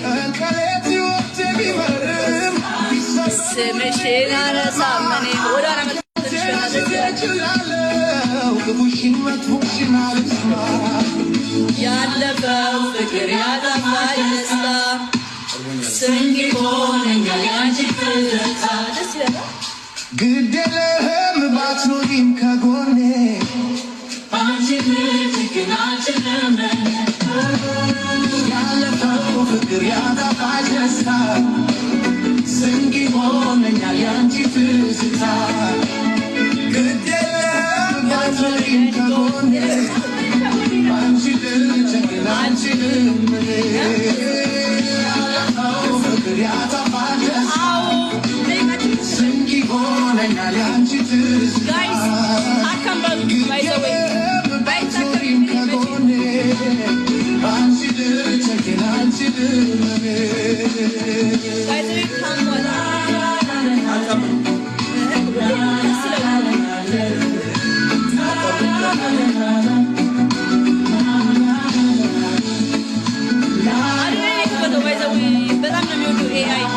ቀንቀሌት ይወት ቢመርም ስምሽን አነሳመኔ ወደ አረመት ክፉሽን መጥፎሽን አልስማ ያለፈው ፍቅር ያጠፋኝ ደስታ ስንቅ ሆነኛል ያንቺ ትዝታ ደስ ይላል ግድ የለህም ባትኖሪም ከጎኔ አንቺ ትክክል አንችልም ያለፈው ፍቅር ያጠፋኝ ደስታ ስንቅ ሆነኛል ያንቺ ትዝታ ግድ የለህም ባትኖሪም ከጎኔ አንቺ ትክክል አንችልም ያለፈው ፍቅር ያጠፋኝ ደስታ ስንቅ ሆነኛል ያንቺ ትዝታ በጣም ነው የሚወደው AI